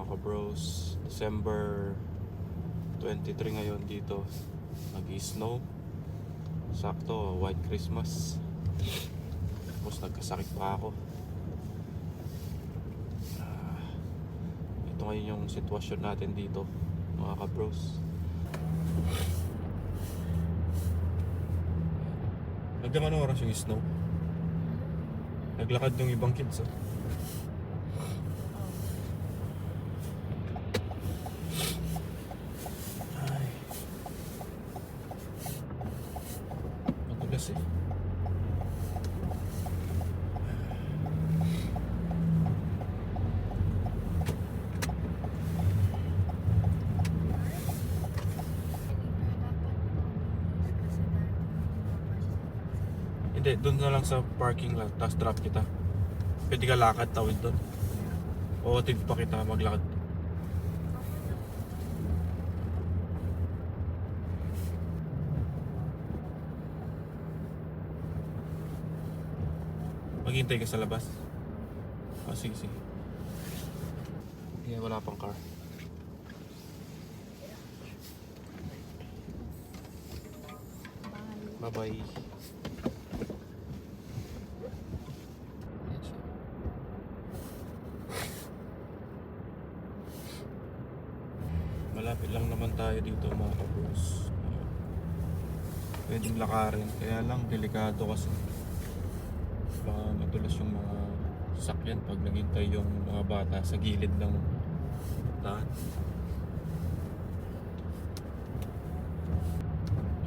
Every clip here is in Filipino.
mga kabros, December 23 ngayon dito. Nag-snow. Sakto, White Christmas. Tapos nagkasakit pa ako. Ito ngayon yung sitwasyon natin dito, mga kabros. Hanggang anong oras yung snow? Naglakad yung ibang kids, oh. Ay. Madulas eh. Hindi, doon na lang sa parking lot, tapos drop kita. Pwede ka lakad, tawid doon. O tip pa kita maglakad. Maghintay ka sa labas. Sige, sige. Wala pang car. Bye-bye. Malapit lang naman tayo dito, mga kabros. Pwedeng lakarin, kaya lang delikado kasi baka matulas yung mga sasakyan pag naghintay yung mga bata sa gilid ng daan.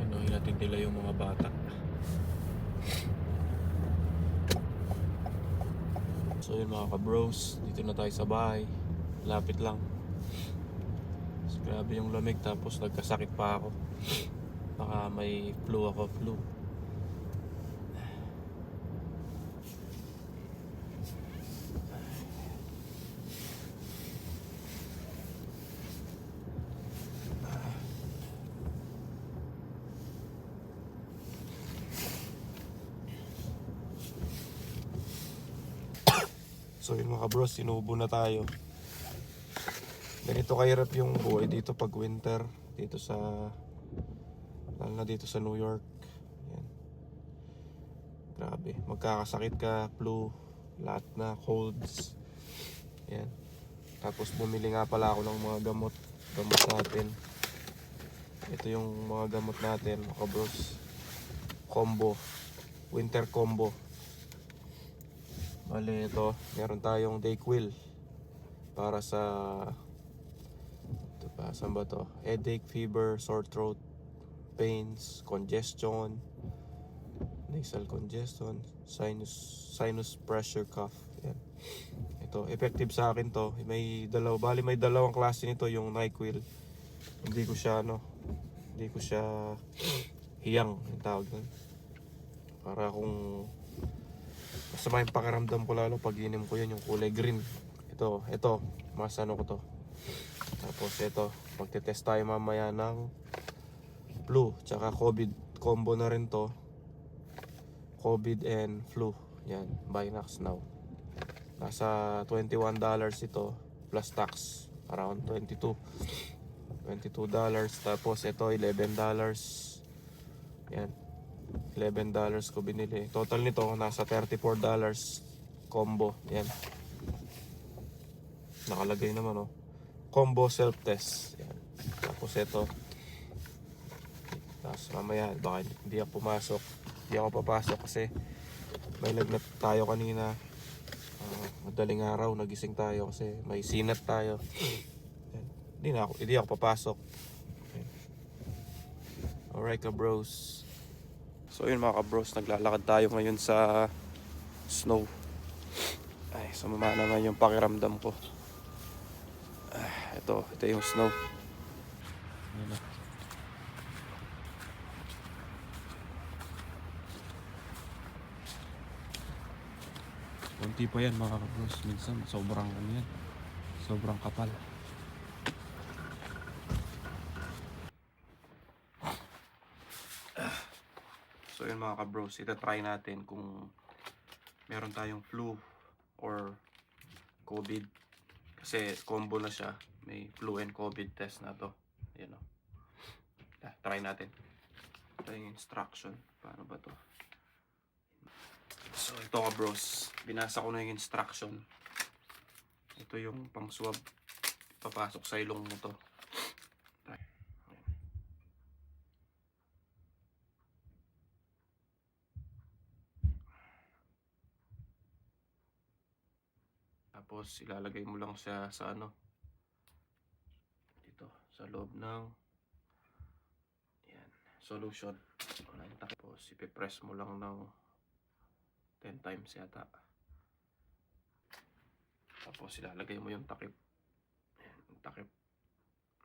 Ano, hinatid nila yung mga bata. So yun mga kabros, dito na tayo sa bahay. Lapit lang. So, grabe yung lamig, tapos nagkasakit pa ako. Baka may flu ako, flu. So yun mga bros, sinubo na tayo. Ganito kahirap yung buhay dito pag winter. Dito sa, lalo na dito sa New York. Yan. Grabe, magkakasakit ka, flu, lahat na, colds. Yan. Tapos bumili nga pala ako ng mga gamot natin. Ito yung mga gamot natin mga bros. Combo, winter combo. Bale ito, meron tayong Dayquil para sa ito pa, saan ba to? Headache, fever, sore throat, pains, congestion, nasal congestion, sinus pressure cough. Yan. Ito, effective sa akin to. May dalawang klase nito, yung NyQuil. Hindi ko siya hiyang, yung tawag nun. Para kung masama yung pakiramdam ko lalo pag inim ko yan, yung kulay green. Ito, mas ano ko to. Tapos ito, magte-test tayo mamaya ng flu, tsaka COVID. Combo na rin to. COVID and flu. Yan, Binax now. Nasa $21 ito, plus tax. Around $22. Tapos ito, $11. Yan. $11 ko binili. Total nito nasa $34 combo. Yan. Nakalagay naman, oh. Combo self-test. Yan. Tapos ito. Tapos mamaya baka hindi ako pumasok. Hindi ako papasok kasi may lagnat tayo kanina. Madaling araw nagising tayo kasi may sinat tayo. Yan. Hindi ako papasok. Yan. Alright ka bros. So yun mga kabros, naglalakad tayo ngayon sa snow. Ay, sumama naman yung pakiramdam ko. Ito yung snow. Ayan na. Kunti pa yan mga kabros, minsan sobrang kapal. So yun mga kabros, itatry natin kung meron tayong flu or COVID. Kasi combo na siya. May flu and COVID test na to. Ayan o. Try natin. Ito yung instruction. Paano ba to? So ito ka bros. Binasa ko na yung instruction. Ito yung pang swab. Papasok sa ilong mo to. Tapos ilalagay mo lang siya sa ano. Dito. Sa loob ng yan, solution. Tapos ipipress mo lang ng 10 times yata. Tapos ilalagay mo yung takip. Ayan, yung takip.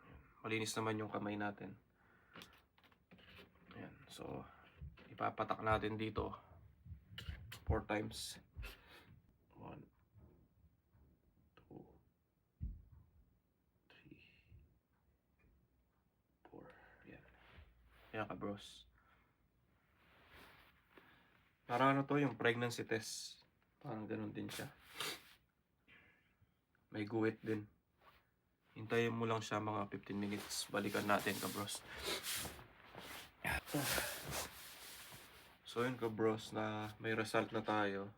Ayan. Malinis naman yung kamay natin. Ayan. So, ipapatak natin dito 4 times. 1, 2, 3, 4. Ayan. Ayan ka bros. Parang ano to, yung pregnancy test. Parang ganun din siya. May guwit din. Hintayin mo lang siya mga 15 minutes. Balikan natin ka bros. So yun ka bros, na may result na tayo.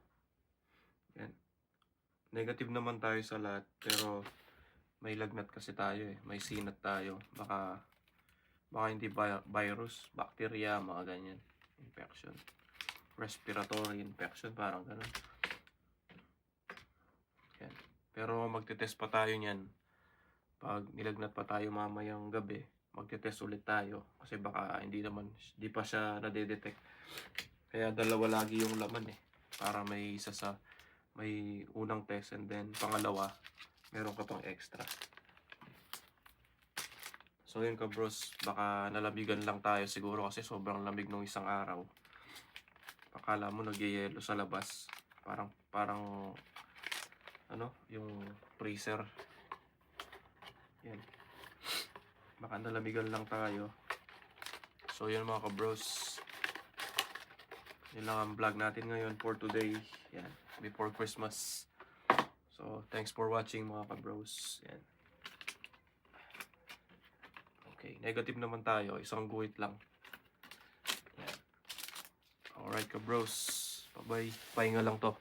Yan. Negative naman tayo sa lahat. Pero may lagnat kasi tayo eh. May sinat tayo. Baka hindi virus, bacteria, mga ganyan. Infection. Respiratory infection, parang ganun. Yan. Pero magte-test pa tayo niyan. Pag nilagnat pa tayo mamayang gabi, magte-test ulit tayo. Kasi baka hindi pa siya nade-detect. Kaya dalawa lagi yung laman eh. Para may isa sa, may unang test and then pangalawa, meron ka pang extra. So yun ka bros, baka nalabigan lang tayo siguro kasi sobrang lamig nung isang araw. Akala mo nagyayelo sa labas. Parang ano, yung freezer. Yan. Baka nalamigan lang tayo. So yun mga ka-bros. Yun lang ang vlog natin ngayon for today. Yan, before Christmas. So thanks for watching mga ka-bros. Yan. Okay, negative naman tayo. Isang guhit lang. Yan. Alright ka-bros. Bye-bye. Pahinga lang to.